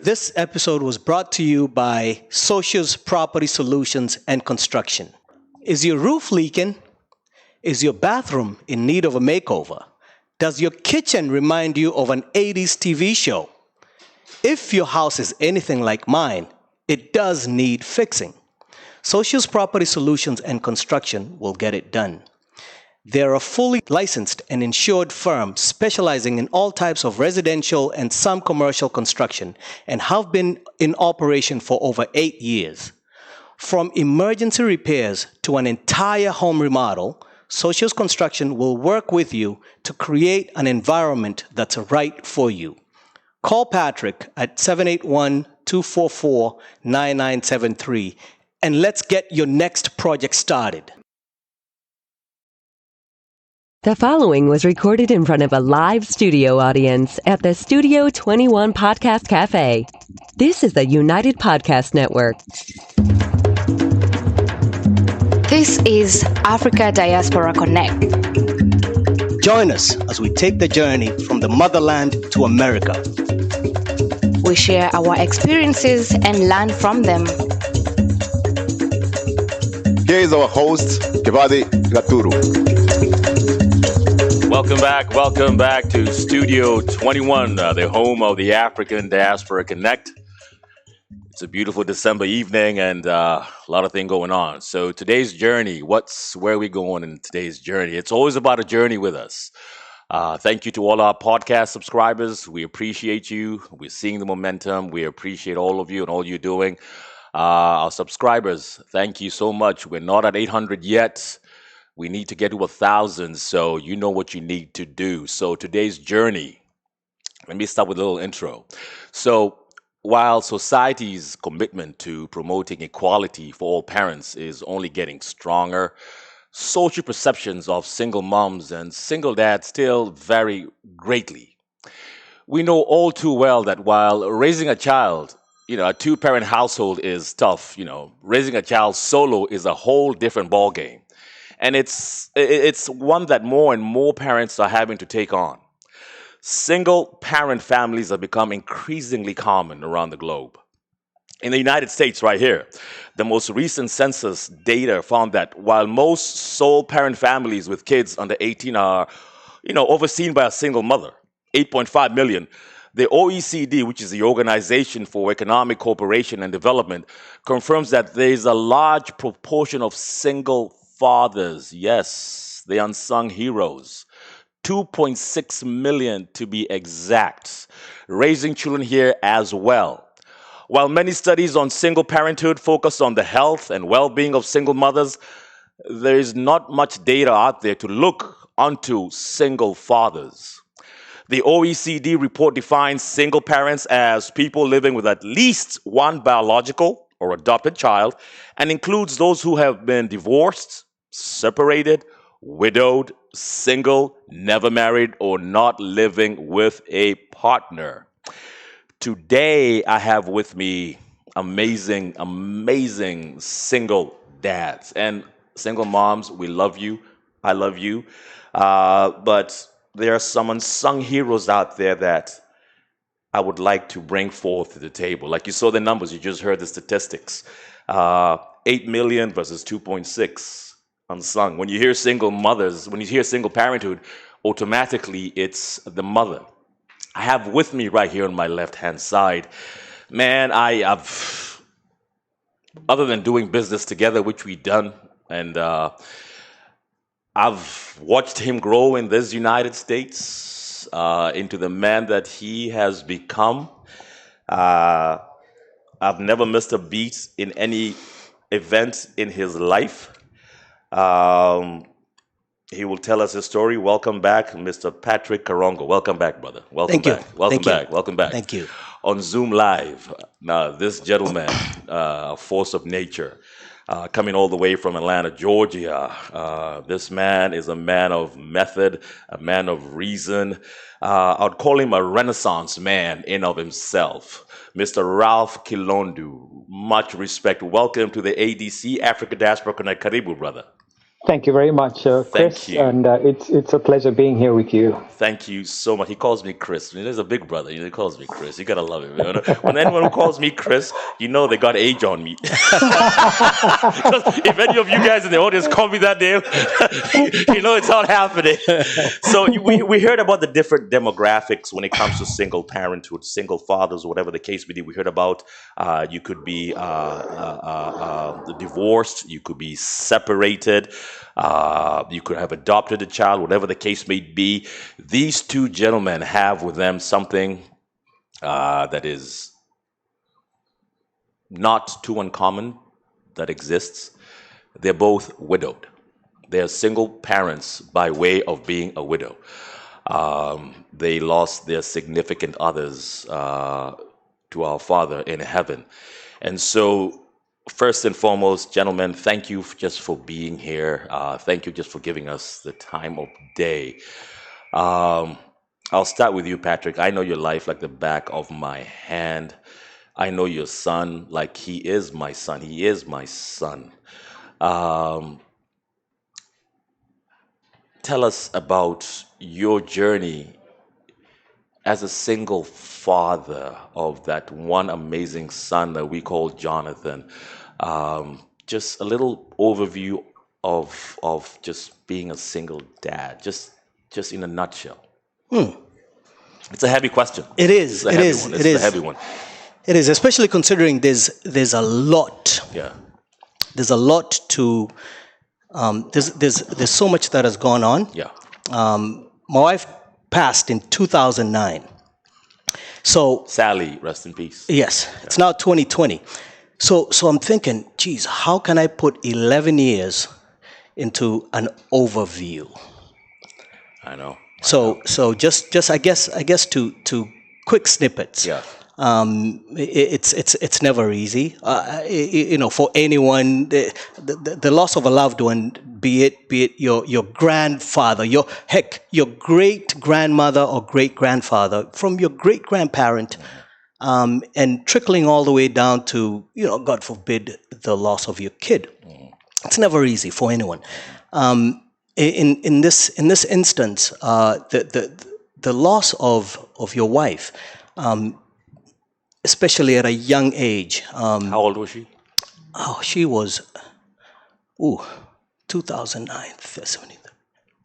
This episode was brought to you by Socius Property Solutions and Construction. Is your roof leaking? Is your bathroom in need of a makeover? Does your kitchen remind you of an 80s TV show? If your house is anything like mine, it does need fixing. Socius Property Solutions and Construction will get it done. They're a fully licensed and insured firm specializing in all types of residential and some commercial construction and have been in operation for over 8 years. From emergency repairs to an entire home remodel, Socius Construction will work with you to create an environment that's right for you. Call Patrick at 781-244-9973 and let's get your next project started. The following was recorded in front of a live studio audience at the Studio 21 Podcast Cafe. This is the United Podcast Network. This is Africa Diaspora Connect. Join us as we take the journey from the motherland to America. We share our experiences and learn from them. Here is our host, Kibathi Gaturu. Welcome back to Studio 21, the home of the African Diaspora Connect. It's a beautiful December evening and a lot of things going on. So today's journey, where are we going in today's journey? It's always about a journey with us. Thank you to all our podcast subscribers. We appreciate you. We're seeing the momentum. We appreciate all of you and all you're doing. Our subscribers, thank you so much. We're not at 800 yet. We need to get to 1,000, so you know what you need to do. So today's journey, let me start with a little intro. So while society's commitment to promoting equality for all parents is only getting stronger, social perceptions of single moms and single dads still vary greatly. We know all too well that while raising a child, a two-parent household is tough. Raising a child solo is a whole different ballgame. And it's one that more and more parents are having to take on. Single-parent families have become increasingly common around the globe. In the United States, right here, the most recent census data found that while most sole-parent families with kids under 18 are, overseen by a single mother, 8.5 million, the OECD, which is the Organization for Economic Cooperation and Development, confirms that there is a large proportion of single fathers, yes, the unsung heroes, 2.6 million to be exact, raising children here as well. While many studies on single parenthood focus on the health and well-being of single mothers, there is not much data out there to look onto single fathers. The OECD report defines single parents as people living with at least one biological or adopted child and includes those who have been divorced, separated, widowed, single, never married, or not living with a partner. Today, I have with me amazing single dads and single moms. We love you. I love you. But there are some unsung heroes out there that I would like to bring forth to the table. Like you saw the numbers, you just heard the statistics. 8 million versus 2.6. Unsung. When you hear single mothers, when you hear single parenthood, automatically it's the mother. I have with me right here on my left-hand side, man, I've, other than doing business together, which we've done, and I've watched him grow in this United States into the man that he has become. I've never missed a beat in any event in his life. He will tell us his story. Welcome back, Mr. Patrick Karongo. Welcome back, brother. Welcome back. Welcome back. Thank you. On Zoom Live. Now, this gentleman, a force of nature, coming all the way from Atlanta, Georgia. This man is a man of method, a man of reason. I'd call him a Renaissance man in of himself. Mr. Ralph Kilondu, much respect. Welcome to the ADC, Africa Diaspora Connect. Karibu, brother. Thank you very much, Thank Chris, you. and it's a pleasure being here with you. Thank you so much. He calls me Chris. There's a big brother. He calls me Chris. You gotta love him. When anyone who calls me Chris, they got age on me. Because if any of you guys in the audience call me that name, it's not happening. So we heard about the different demographics when it comes to single parenthood, single fathers, whatever the case may be. We heard about you could be divorced, you could be separated. You could have adopted a child, whatever the case may be. These two gentlemen have with them something that is not too uncommon that exists. They're both widowed. They're single parents by way of being a widow. They lost their significant others to our Father in heaven. And so, first and foremost, gentlemen, thank you just for being here. Thank you just for giving us the time of day. I'll start with you, Patrick. I know your life like the back of my hand. I know your son like he is my son. He is my son. Tell us about your journey as a single father of that one amazing son that we call Jonathan. Just a little overview of just being a single dad, just in a nutshell. It's a heavy question. It is. It's a heavy one. It's a heavy one. It is, especially considering there's a lot. Yeah. There's a lot to. There's so much that has gone on. Yeah. My wife passed in 2009. So Sally, rest in peace. yes, it's now 2020. So I'm thinking, geez, how can I put 11 years into an overview? I know. So just I guess to quick snippets. Yeah. It's never easy. For anyone, the loss of a loved one, be it your grandfather, your great grandmother or great grandfather, from your great grandparent, and trickling all the way down to God forbid, the loss of your kid. It's never easy for anyone. In this instance, the loss of your wife. Especially at a young age. How old was she? Oh, she was, 2009, 70.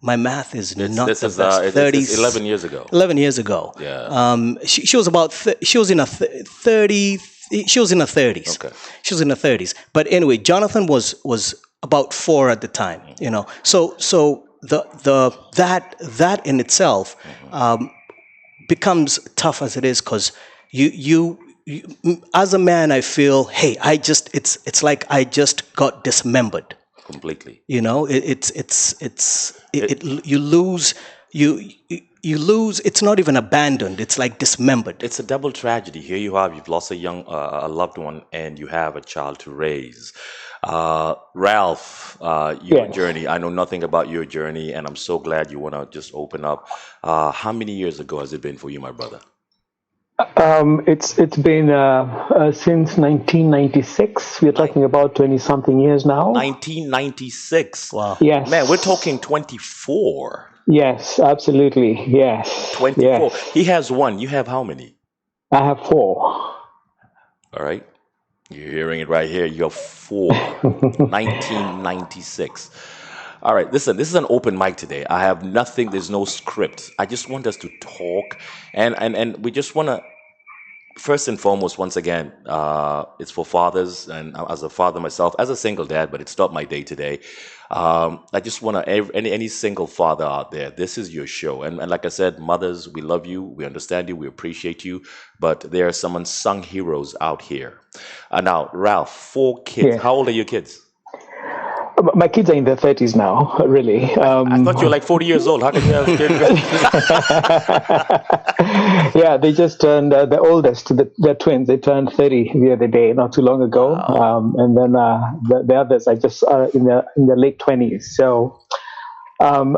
My math is not This the is best. it's 11 years ago. 11 years ago. Yeah. She was about, she was in her 30, she was in her 30s. Okay. She was in her 30s. But anyway, Jonathan was about 4 at the time, So that in itself becomes tough as it is, because you as a man, I feel, hey, it's like I just got dismembered completely. You lose. You lose. It's not even abandoned. It's like dismembered. It's a double tragedy. Here you've lost a loved one, and you have a child to raise. Ralph, your journey. I know nothing about your journey, and I'm so glad you want to just open up. How many years ago has it been for you, my brother? It's been since 1996. We're talking about 20-something years now. 1996. Wow. Yes. Man, we're talking 24. Yes, absolutely. Yes. 24. Yes. He has one. You have how many? I have 4. All right. You're hearing it right here. You have 4. 1996. All right, listen, this is an open mic today. I have nothing, there's no script. I just want us to talk, and we just want to, first and foremost, once again, it's for fathers, and as a father myself, as a single dad, but it's not my day today. I just want to, any single father out there, this is your show. And like I said, mothers, we love you, we understand you, we appreciate you, but there are some unsung heroes out here. Now, Ralph, 4 kids. Yeah. How old are your kids? My kids are in their 30s now, really. I thought you were like 40 years old. How can you have kids? Yeah, they just turned, the oldest, they're twins, they turned 30 the other day, not too long ago. Wow. And then the others are just in their late 20s. So,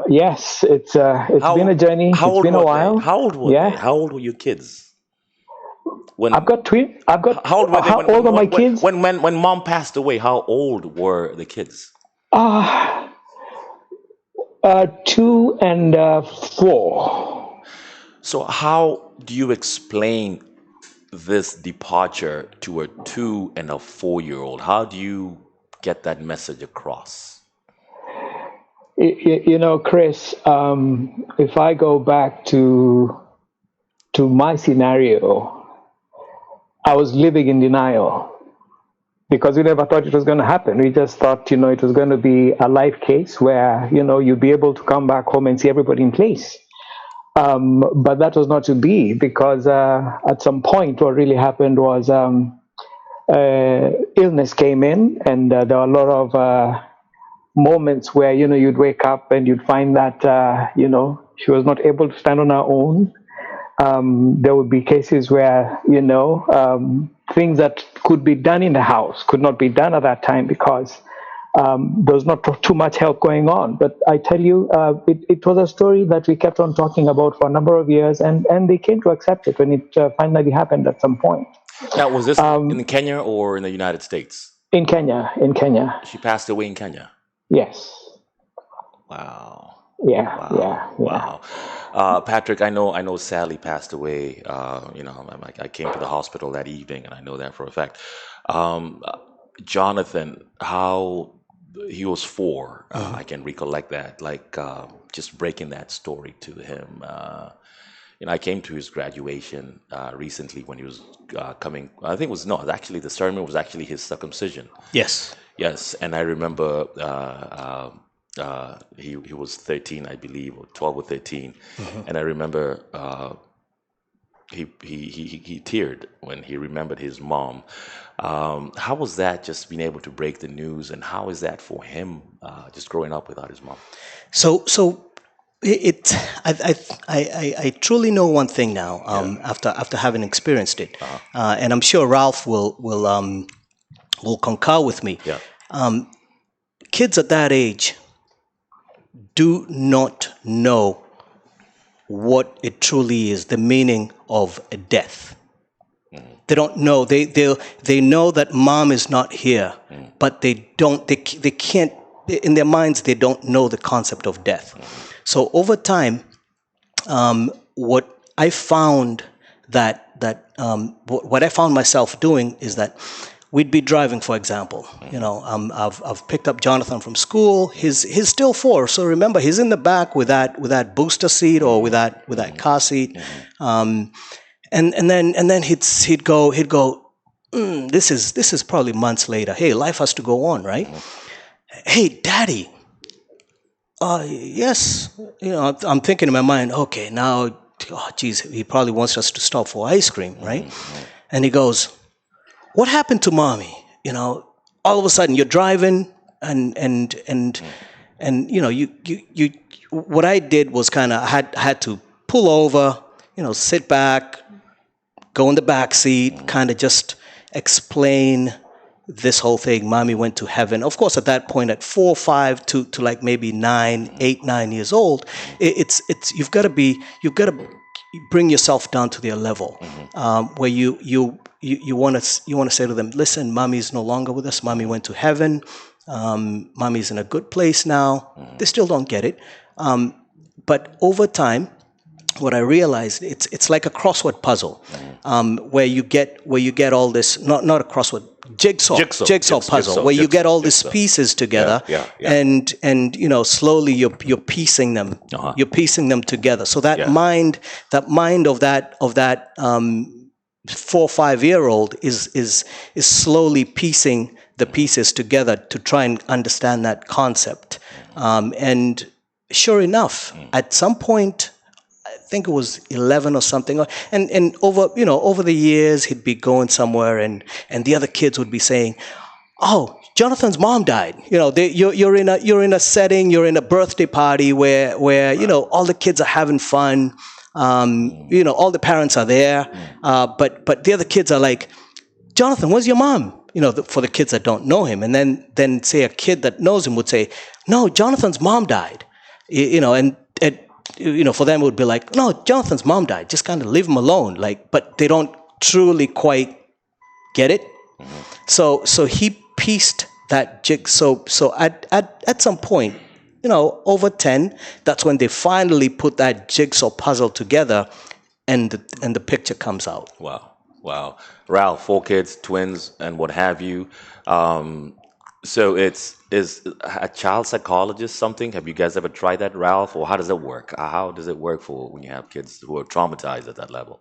yes, it's been a journey. It's been a while. How old were they? How old were your kids? I've got twins. How old were they? How old are my kids? When mom passed away, how old were the kids? 2 and 4. So how do you explain this departure to a 2 and a 4-year-old? How do you get that message across? Chris, if I go back to my scenario, I was living in denial because we never thought it was going to happen. We just thought, it was going to be a life case where, you'd be able to come back home and see everybody in place. But that was not to be, because at some point what really happened was illness came in, and there were a lot of moments where, you'd wake up and you'd find that, she was not able to stand on her own. There would be cases where, things that could be done in the house could not be done at that time because there was not too much help going on. But I tell you, it was a story that we kept on talking about for a number of years, and they came to accept it when it finally happened at some point. Now, was this in Kenya or in the United States? In Kenya. She passed away in Kenya? Yes. Wow. Yeah. Wow. Patrick, I know Sally passed away. I came to the hospital that evening, and I know that for a fact. Jonathan, how he was 4, I can recollect that, just breaking that story to him. I came to his graduation recently when he was coming. I think actually the ceremony was actually his circumcision. Yes. Yes, and I remember he was 13, I believe, or 12 or 13, and I remember he teared when he remembered his mom. How was that, just being able to break the news, and how is that for him, just growing up without his mom? So I truly know one thing now, after having experienced it, and I'm sure Ralph will concur with me. Yeah. Kids at that age do not know what it truly is, the meaning of a death. They don't know. They know that mom is not here, but they can't, in their minds, they don't know the concept of death. So over time, what I found what I found myself doing is that we'd be driving, for example. I've picked up Jonathan from school. He's still 4, so remember, he's in the back with that booster seat or with that car seat. And then he'd go. This is probably months later. Hey, life has to go on, right? Hey, Daddy. Yes. I'm thinking in my mind. Okay, now, geez, he probably wants us to stop for ice cream, right? And he goes, "What happened to mommy?" All of a sudden you're driving, and you. What I did was kind of had to pull over, sit back, go in the back seat, kind of just explain this whole thing. Mommy went to heaven. Of course, at that point, at 4, 5 to like maybe 8, 9 years old, it's you've got to bring yourself down to their level, where you want to say to them, listen, mommy's no longer with us. Mommy went to heaven. Mommy's in a good place now. They still don't get it. But over time, what I realized, it's like a crossword puzzle, where you get all this, not a crossword, jigsaw puzzle, where you get all these pieces together, and slowly you're piecing them. You're piecing them together. So that mind of that 4, 5-year-old is slowly piecing the pieces together to try and understand that concept. And sure enough, at some point, I think it was 11 or something, and over the years, he'd be going somewhere, and the other kids would be saying, "Oh, Jonathan's mom died." You're in a setting, you're in a birthday party where all the kids are having fun. All the parents are there, but the other kids are like, "Jonathan, where's your mom?" For the kids that don't know him, and then say a kid that knows him would say, "No, Jonathan's mom died." For them it would be like, "No, Jonathan's mom died. Just kind of leave him alone." But they don't truly quite get it. So he pieced that jig. So at some point, over 10, that's when they finally put that jigsaw puzzle together and the picture comes out. Wow. Ralph, 4 kids, twins, and what have you. So is a child psychologist something? Have you guys ever tried that, Ralph? Or how does it work? How does it work for when you have kids who are traumatized at that level?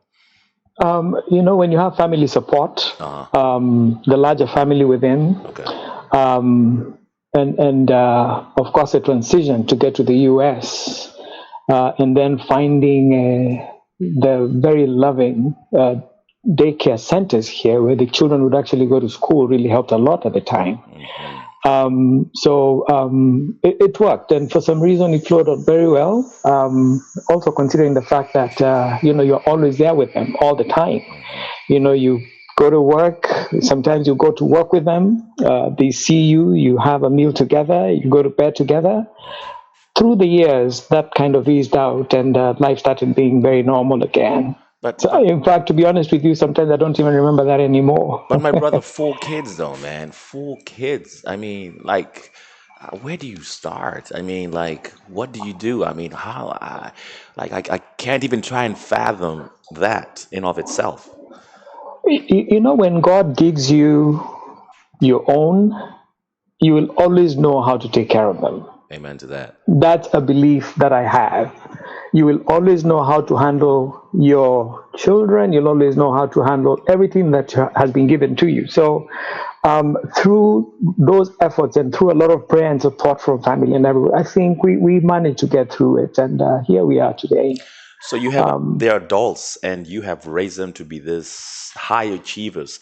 When you have family support, the larger family within, Okay. and of course, a transition to get to the US, and then finding the very loving daycare centers here where the children would actually go to school really helped a lot at the time. It worked, and for some reason it flowed out very well. Also considering the fact that you're always there with them all the time. You go to work. Sometimes you go to work with them. They see you. You have a meal together. You go to bed together. Through the years, that kind of eased out, and life started being very normal again. But In fact, to be honest with you, sometimes I don't even remember that anymore. my brother, 4 kids though, man, 4 kids. I mean, like, where do you start? I mean, like, what do you do? I mean, how? I can't even try and fathom that in of itself. When God gives you your own, you will always know how to take care of them. Amen to that. That's a belief that I have. You will always know how to handle your children. You'll always know how to handle everything that has been given to you. So through those efforts and through a lot of prayer and support from family and everyone, I think we managed to get through it. And here we are today. So you have they're adults, and you have raised them to be this high achievers.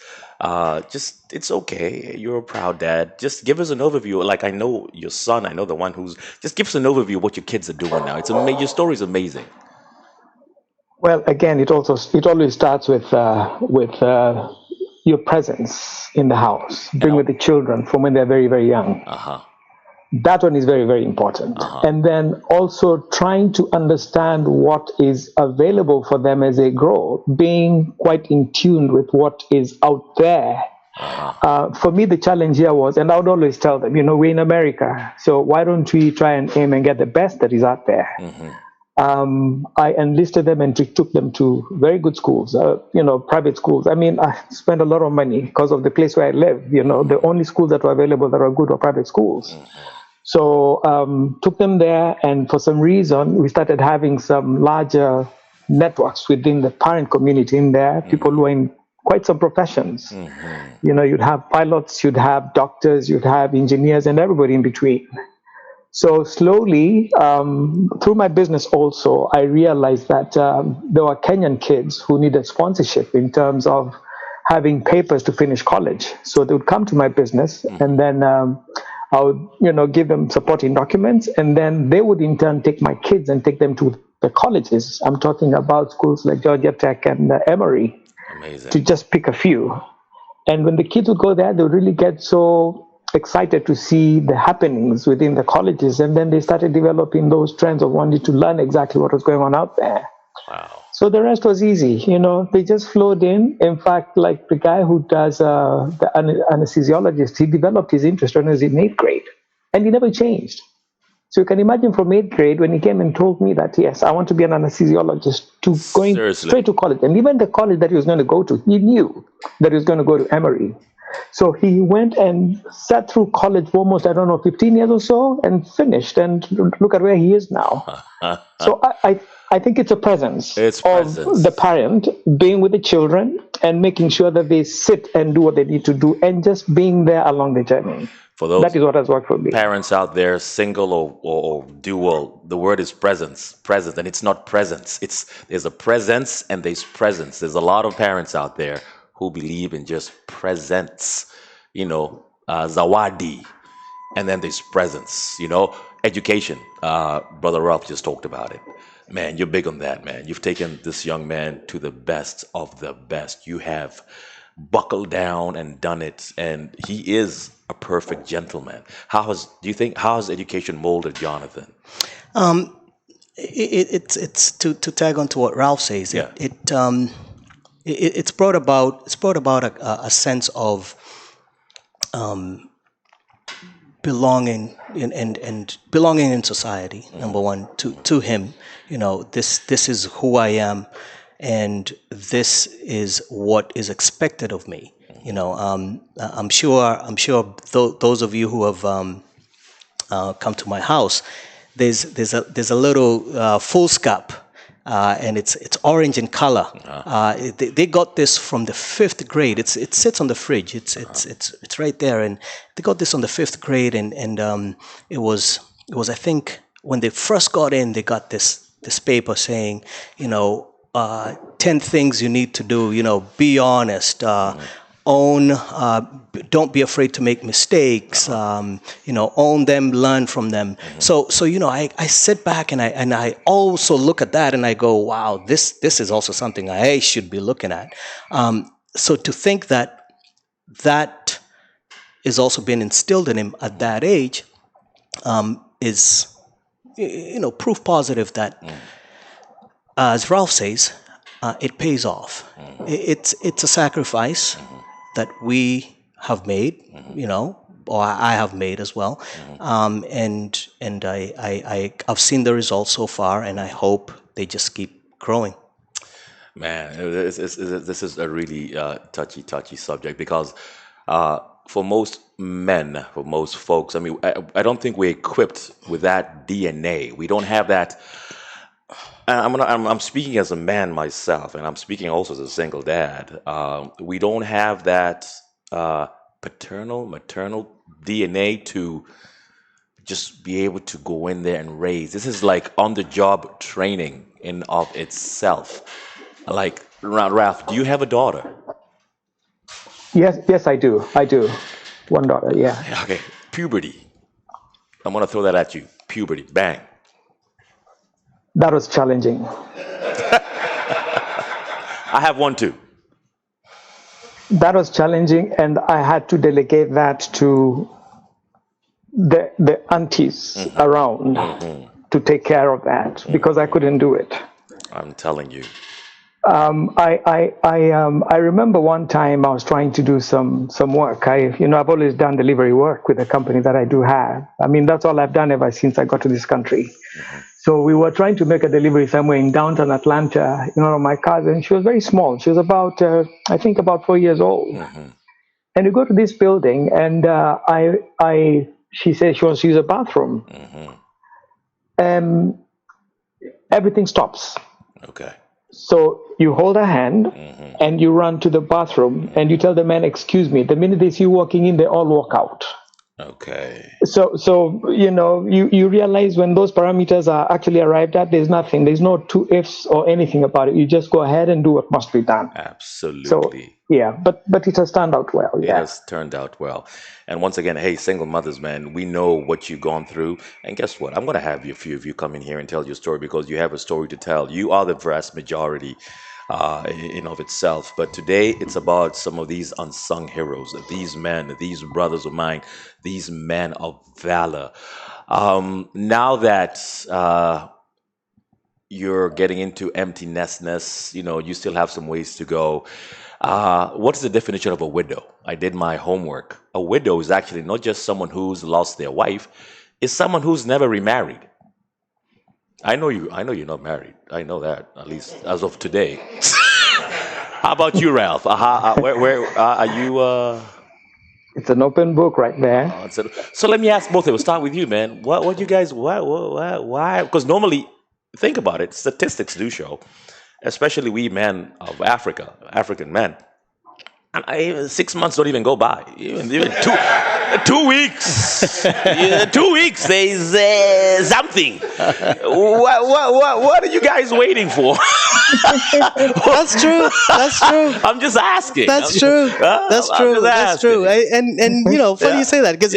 Just it's okay. You're a proud dad. Just give us an overview. Like, I know your son. I know the one who's. Just give us an overview of what your kids are doing now. Your story is amazing. Well, again, it always starts with your presence in the house. Being with the children from when they're very, very young. That one is very, very important. And then also trying to understand what is available for them as they grow, being quite in tune with what is out there. For me, the challenge here was, and I would always tell them, we're in America, so why don't we try and aim and get the best that is out there? I enlisted them and took them to very good schools, private schools. I mean, I spent a lot of money because of the place where I live. The only schools that were available that were good were private schools. So took them there, and for some reason, we started having some larger networks within the parent community in there, people who are in quite some professions. You'd have pilots, you'd have doctors, you'd have engineers, and everybody in between. So slowly, through my business also, I realized that there were Kenyan kids who needed sponsorship in terms of having papers to finish college. So they would come to my business, and then I would, give them supporting documents, and then they would in turn take my kids and take them to the colleges. I'm talking about schools like Georgia Tech and Emory, to just pick a few. And when the kids would go there, they would really get so excited to see the happenings within the colleges, and then they started developing those trends of wanting to learn exactly what was going on out there. Wow. So the rest was easy, they just flowed in. In fact, like the guy who does the anesthesiologist, he developed his interest when he was in 8th grade, and he never changed. So you can imagine from 8th grade when he came and told me that, yes, I want to be an anesthesiologist, to going straight to college. And even the college that he was going to go to, he knew that he was going to go to Emory. So he went and sat through college for almost, 15 years or so, and finished. And look at where he is now. So I think it's a presence of the parent being with the children and making sure that they sit and do what they need to do, and just being there along the journey. For those that is what has worked for me. Parents out there, single or dual, the word is presence, and it's not presence. There's a presence and there's presence. There's a lot of parents out there who believe in just presence, zawadi, and then there's presence, education. Brother Ralph just talked about it. Man, you're big on that, man. You've taken this young man to the best of the best. You have buckled down and done it, and he is a perfect gentleman. How has education molded Jonathan? It's to tag on to what Ralph says. Yeah. It's brought about a sense of belonging and belonging in society. Number one, to him, this is who I am, and this is what is expected of me. I'm sure those of you who have come to my house, there's a little foolscap. And it's orange in color. They got this from the 5th grade. It sits on the fridge. It's right there, and they got this on the 5th grade. And it was I think when they first got in, they got this paper saying, 10 things you need to do. Be honest. Own, don't be afraid to make mistakes. Own them, learn from them. So I sit back and I also look at that and I go, wow, this is also something I should be looking at. So to think that is also being instilled in him at that age is proof positive that, as Ralph says, it pays off. It's a sacrifice that we have made, or I have made as well, and I've seen the results so far, and I hope they just keep growing. Man, this is a really touchy subject because for most men, for most folks, I mean, I don't think we're equipped with that DNA. We don't have that. I'm speaking as a man myself, and I'm speaking also as a single dad. We don't have that paternal, maternal DNA to just be able to go in there and raise. This is like on-the-job training in of itself. Like, Ralph, do you have a daughter? Yes, I do. One daughter, yeah. Okay, puberty. I'm gonna throw that at you. Puberty, bang. That was challenging. I have one too. That was challenging, and I had to delegate that to the aunties around to take care of that because I couldn't do it. I'm telling you. I remember one time I was trying to do some work. I've always done delivery work with the company that I do have. I mean, that's all I've done ever since I got to this country. So we were trying to make a delivery somewhere in downtown Atlanta. My cousin, she was very small. She was about 4 years old. And we go to this building, and she said she wants to use a bathroom. Everything stops. Okay. So you hold her hand and you run to the bathroom and you tell the man, excuse me. The minute they see you walking in, they all walk out. Okay. So you realize when those parameters are actually arrived at, there's nothing. There's no two ifs or anything about it. You just go ahead and do what must be done. Absolutely. So, yeah, but it has turned out well. It has turned out well. And once again, hey, single mothers, man, we know what you've gone through. And guess what? I'm going to have a few of you come in here and tell your story because you have a story to tell. You are the vast majority in of itself. But today, it's about some of these unsung heroes, these men, these brothers of mine, these men of valor. Now that you're getting into empty nestness, you still have some ways to go. What is the definition of a widow? I did my homework. A widow is actually not just someone who's lost their wife, it's someone who's never remarried. I know you're not married. I know that, at least as of today. How about you, Ralph? Where are you? It's an open book right there. So let me ask both of you. Start with you, man. What you guys? Why? Because normally, think about it. Statistics do show, especially we men of Africa, African men. And 6 months don't even go by. Even 2 weeks. 2 weeks. There's something. What are you guys waiting for? That's true. I'm just asking. That's true. That's true. And funny you say that because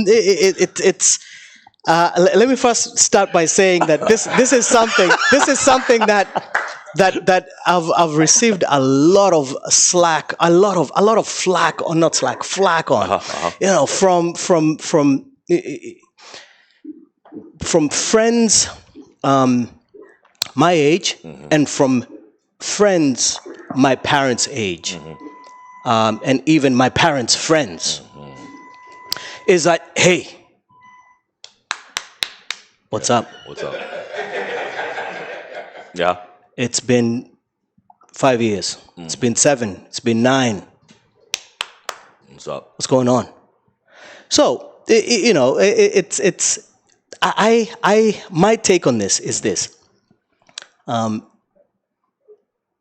it's. Let me first start by saying that this is something that I've received a lot of slack, a lot of flack, or not slack, flack on, from friends my age and from friends my parents' age, and even my parents' friends, is that Hey, what's up? What's up? Yeah. It's been 5 years. It's been 7. It's been 9. What's up? What's going on? So, it's my take on this is this.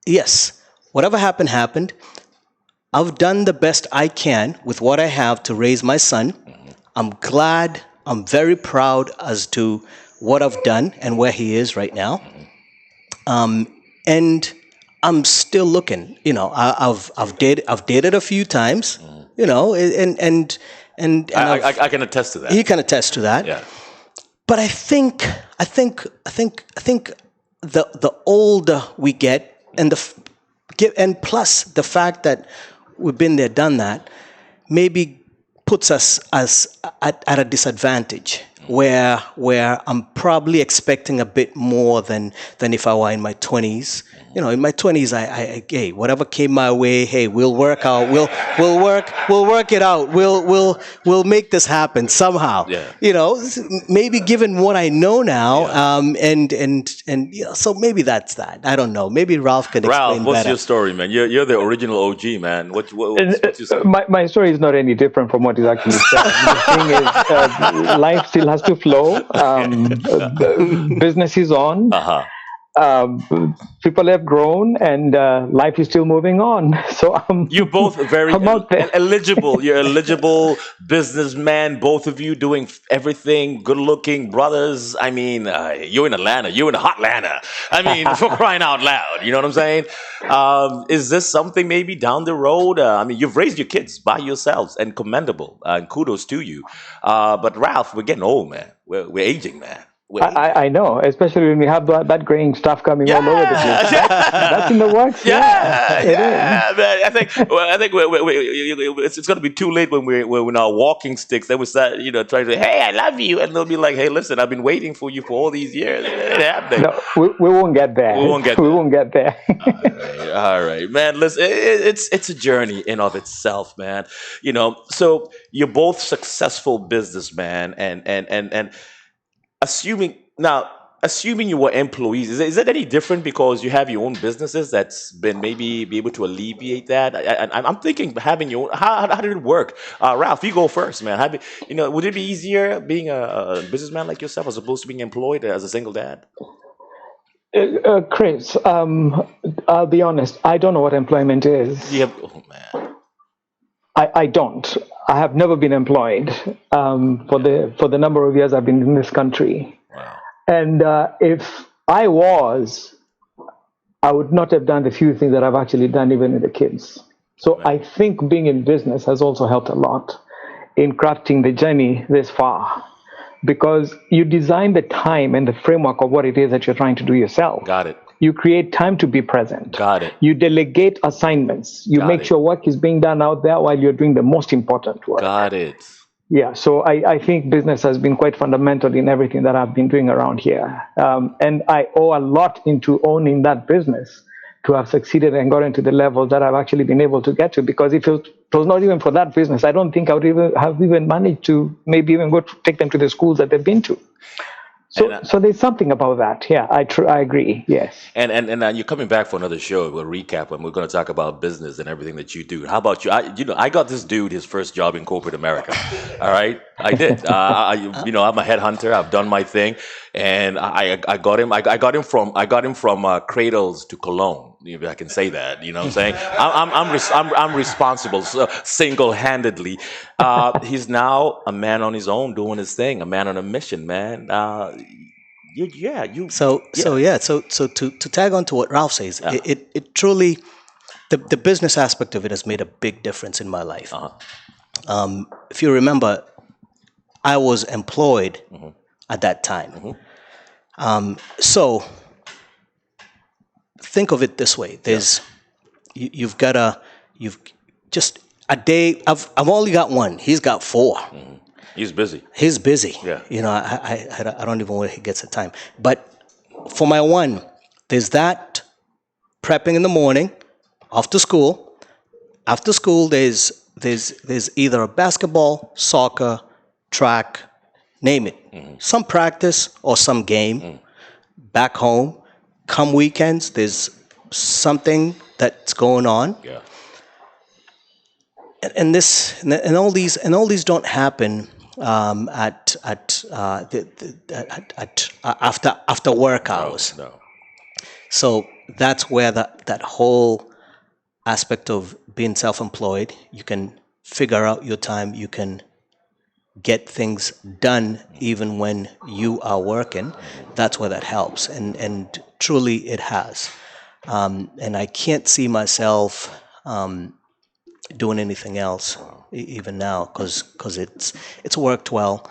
Yes, whatever happened. I've done the best I can with what I have to raise my son. I'm glad, I'm very proud as to what I've done and where he is right now. And I'm still looking. I've dated a few times. And I can attest to that. he can attest to that. Yeah. But I think the older we get, and plus the fact that we've been there, done that, maybe puts us at a disadvantage where I'm probably expecting a bit more than if I were in my 20s. In my 20s, hey, whatever came my way, hey, we'll work it out. We'll make this happen somehow. Yeah. Maybe given what I know now, so maybe that's that. I don't know. Maybe Ralph can explain Ralph, what's better. your story, man? You're the original OG, man. What's your story? My story is not any different from what is actually said. The thing is, life still has to flow. Business is on. People have grown, and life is still moving on. So you're both very eligible. You're eligible businessman. Both of you doing everything. Good-looking brothers. I mean, you're in Atlanta. You're in hot Atlanta. I mean, for crying out loud. You know what I'm saying? Is this something maybe down the road? I mean, you've raised your kids by yourselves, and commendable. And kudos to you. But Ralph, we're getting old, man. We're aging, man. I know, especially when we have that graying stuff coming all over the place. That's in the works. Man. I think it's going to be too late when we're in our walking sticks. Then we start, trying to say, "Hey, I love you," and they'll be like, "Hey, listen, I've been waiting for you for all these years." No, we won't get there. We won't get there. All right, man. Listen, it's a journey in of itself, man. So you're both successful businessmen, and assuming you were employees, is it any different because you have your own businesses that's been maybe be able to alleviate that? I'm thinking having your own, how did it work? Ralph, you go first, man. Would it be easier being a businessman like yourself as opposed to being employed as a single dad? Chris, I'll be honest, I don't know what employment is. Oh man. I don't. I have never been employed for the number of years I've been in this country. Wow. And if I was, I would not have done the few things that I've actually done even with the kids. So I think being in business has also helped a lot in crafting the journey this far, because you design the time and the framework of what it is that you're trying to do yourself. Got it. You create time to be present. Got it. You delegate assignments. You make sure work is being done out there while you're doing the most important work. Got it. Yeah, so I think business has been quite fundamental in everything that I've been doing around here. And I owe a lot into owning that business to have succeeded and gotten to the levels that I've actually been able to get to. Because if it was not even for that business, I don't think I would have managed to maybe even take them to the schools that they've been to. So there's something about that. Yeah, I agree. Yes. And you're coming back for another show. We'll recap and we're going to talk about business and everything that you do. How about you? I got this dude his first job in corporate America. All right, I did. I'm a headhunter. I've done my thing, and I got him. I got him from cradles to cologne. If I can say that, you know what I'm saying? I'm responsible single-handedly. He's now a man on his own, doing his thing, a man on a mission, man. So to tag on to what Ralph says, it truly, the business aspect of it has made a big difference in my life. If you remember, I was employed at that time. So think of it this way: you've just a day. I've only got one. He's got 4. He's busy. Yeah. I don't even know where he gets the time. But for my one, there's that prepping in the morning, after school. After school, there's either a basketball, soccer, track, name it. Some practice or some game. Back home, come weekends, there's something that's going on. Yeah. And all these don't happen after work hours. No. So that's where that whole aspect of being self-employed, you can figure out your time, you can get things done even when you are working. That's where that helps, and truly it has. And I can't see myself doing anything else even now, because it's worked well,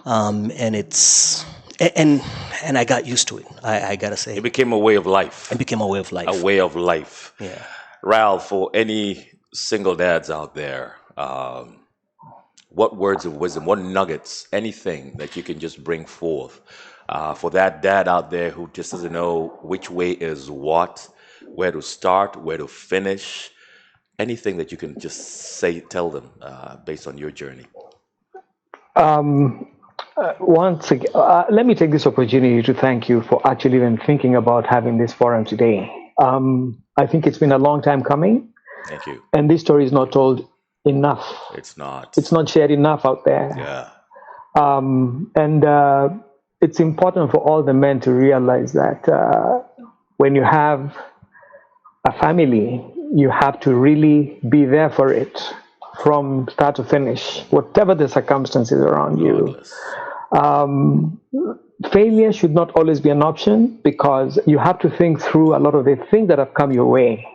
and it's and I got used to it. I gotta say, It became a way of life. it became a way of life. A way of life. Yeah. Ralph, for any single dads out there, what words of wisdom, what nuggets, anything that you can just bring forth for that dad out there who just doesn't know which way is what, where to start, where to finish, anything that you can just tell them based on your journey? Once again, let me take this opportunity to thank you for actually even thinking about having this forum today. I think it's been a long time coming. Thank you. And this story is not told enough. It's not. It's not shared enough out there. Yeah. And it's important for all the men to realize that when you have a family, you have to really be there for it from start to finish, whatever the circumstances around you. Failure should not always be an option, because you have to think through a lot of the things that have come your way.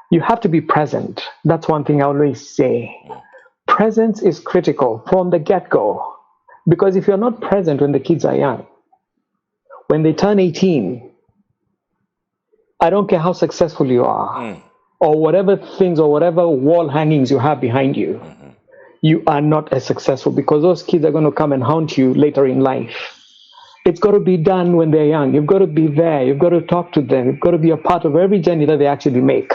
You have to be present. That's one thing I always say. Presence is critical from the get-go, because if you're not present when the kids are young, when they turn 18, I don't care how successful you are, or whatever things or whatever wall hangings you have behind you, you are not as successful, because those kids are going to come and haunt you later in life. It's got to be done when they're young. You've got to be there. You've got to talk to them. You've got to be a part of every journey that they actually make.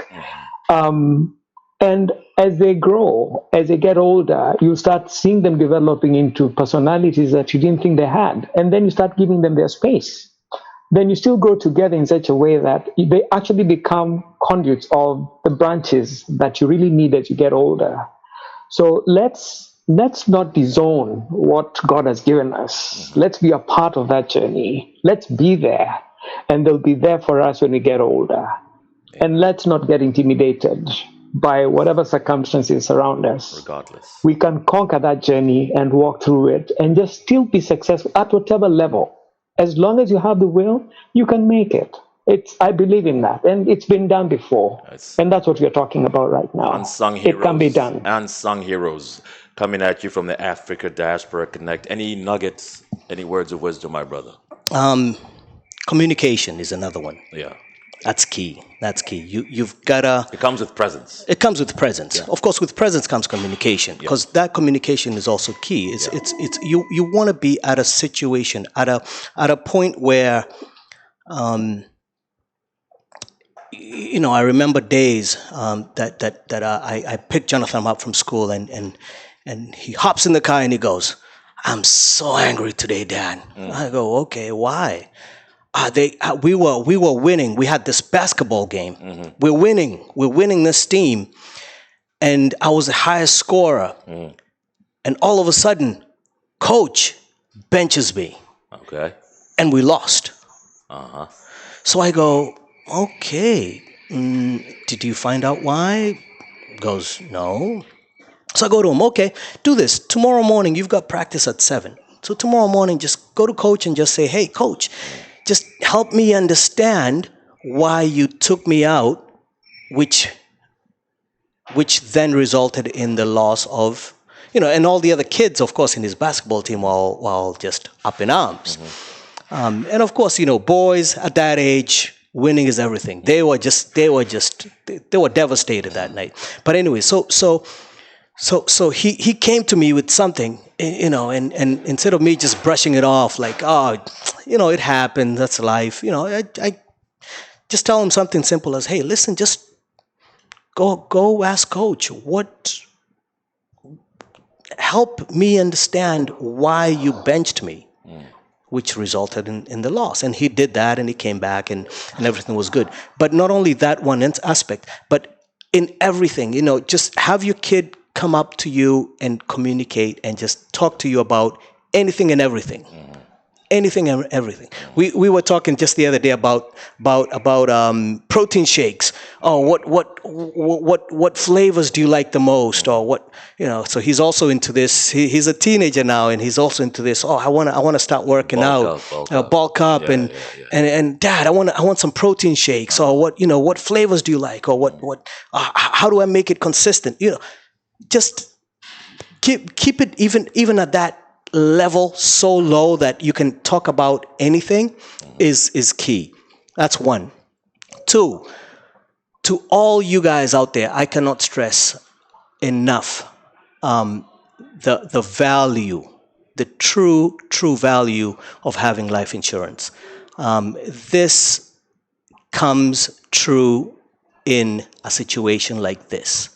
And as they grow, as they get older, you start seeing them developing into personalities that you didn't think they had. And then you start giving them their space. Then you still grow together in such a way that they actually become conduits of the branches that you really need as you get older. So let's not disown what God has given us. Let's be a part of that journey. Let's be there, and they'll be there for us when we get older. And let's not get intimidated by whatever circumstances surround us. Regardless. We can conquer that journey and walk through it and just still be successful at whatever level. As long as you have the will, you can make it. I believe in that, and it's been done before. And that's what we're talking about right now. Unsung heroes. It can be done. Unsung heroes coming at you from the Africa Diaspora Connect. Any nuggets, any words of wisdom, my brother? Communication is another one. Yeah. That's key. That's key. You've gotta. It comes with presence. It comes with presence. Yeah. Of course, with presence comes communication, because that communication is also key. It's you want to be at a situation, at a point where, I remember days that I picked Jonathan up from school, and he hops in the car and he goes, "I'm so angry today, Dad." I go, "Okay, why?" We were winning. We had this basketball game. We're winning this team, and I was the highest scorer. And all of a sudden, coach benches me. Okay. And we lost. So I go, "Okay, did you find out why?" Goes, "No." So I go to him, "Okay, do this. Tomorrow morning, you've got practice at 7. So tomorrow morning, just go to coach and just say, 'Hey, coach, just help me understand why you took me out,' which then resulted in the loss of, and all the other kids, of course, in his basketball team were all just up in arms. And of course, boys at that age, winning is everything. They were devastated that night. But anyway, so he came to me with something, and instead of me just brushing it off like, "Oh, it happened, that's life," I just tell him something simple as, "Hey, listen, just go ask coach help me understand why you benched me, which resulted in the loss. And he did that, and he came back, and everything was good. But not only that one aspect, but in everything, just have your kid come up to you and communicate and just talk to you about anything and everything. Anything and everything. We were talking just the other day about protein shakes. Oh, what flavors do you like the most? Or what, so he's also into this. He's a teenager now, and he's also into this. Oh, I want to start working bulk up, Yeah. and Dad, I want some protein shakes. Or what flavors do you like? Or what how do I make it consistent? Just keep it even at that level so low that you can talk about anything is key. That's one. Two, to all you guys out there, I cannot stress enough the value, the true value of having life insurance. This comes true in a situation like this.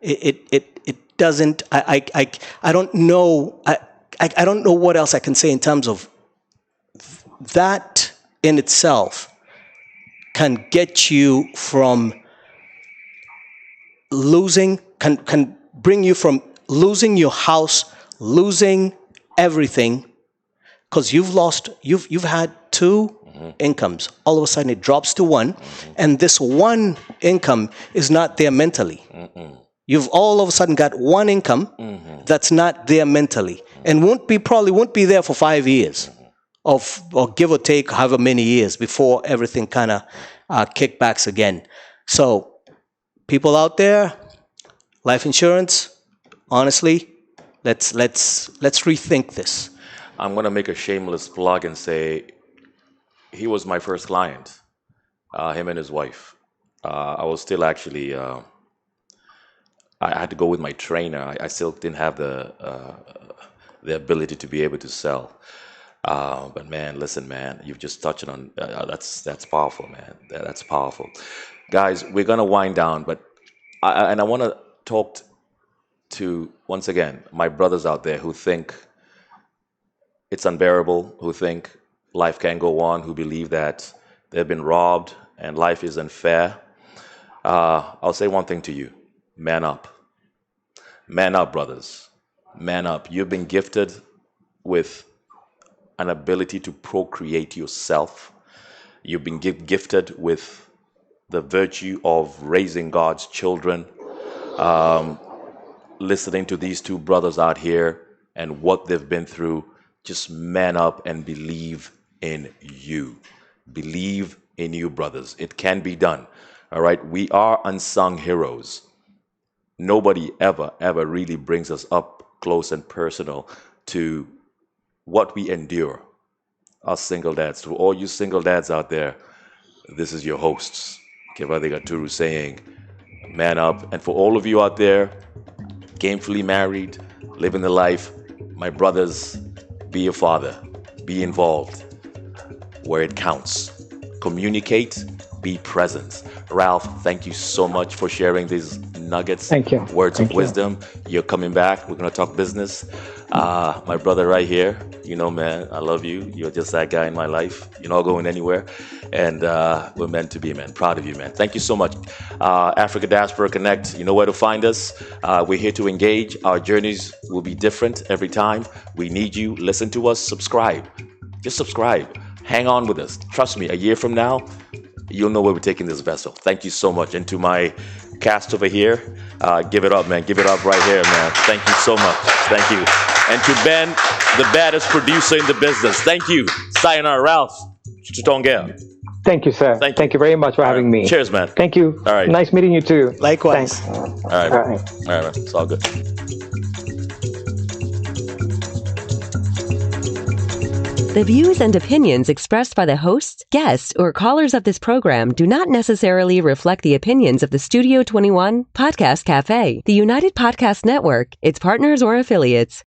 It doesn't. I don't know. I don't know what else I can say in terms of that in itself can get you from losing, can bring you from losing your house, losing everything, because you've had two incomes. All of a sudden it drops to one, and this one income is not there mentally. You've all of a sudden got one income that's not there mentally, and probably won't be there for 5 years, or give or take however many years before everything kind of kickbacks again. So, people out there, life insurance, honestly, let's rethink this. I'm going to make a shameless plug and say he was my first client, him and his wife. I was still actually. I had to go with my trainer. I still didn't have the ability to be able to sell. But man, listen, man, you've just touched on that's powerful, man. That's powerful, guys. We're gonna wind down, but I want to talk to once again my brothers out there who think it's unbearable, who think life can't go on, who believe that they've been robbed and life is unfair. I'll say one thing to you. Man up. Man up, brothers. Man up. You've been gifted with an ability to procreate yourself. You've been gifted with the virtue of raising God's children. Listening to these two brothers out here and what they've been through, just man up and believe in you. Believe in you, brothers. It can be done. All right. We are unsung heroes. Nobody ever really brings us up close and personal to what we endure. Us single dads. To all you single dads out there, this is your hosts, Kibathi Gaturu, saying, man up. And for all of you out there, gamefully married, living the life, my brothers, be a father, be involved where it counts. Communicate, be present. Ralph, thank you so much for sharing these nuggets. Thank you. Words of wisdom. You're coming back. We're going to talk business. My brother right here, man, I love you. You're just that guy in my life. You're not going anywhere. And we're meant to be, man. Proud of you, man. Thank you so much. Africa Diaspora Connect, you know where to find us. We're here to engage. Our journeys will be different every time. We need you. Listen to us. Subscribe. Just subscribe. Hang on with us. Trust me, a year from now, you'll know where we're taking this vessel. Thank you so much. And to my cast over here, give it up, man. Give it up right here, man. Thank you so much. Thank you. And to Ben, the baddest producer in the business. Thank you. Sayonara, Ralph. Chitongea. Thank you, sir. Thank you very much for having me. Cheers, man. Thank you. All right. Nice meeting you too. Likewise. Thanks. All right. All right, man. It's all good. The views and opinions expressed by the hosts, guests, or callers of this program do not necessarily reflect the opinions of the Studio 21 Podcast Cafe, the United Podcast Network, its partners, or affiliates.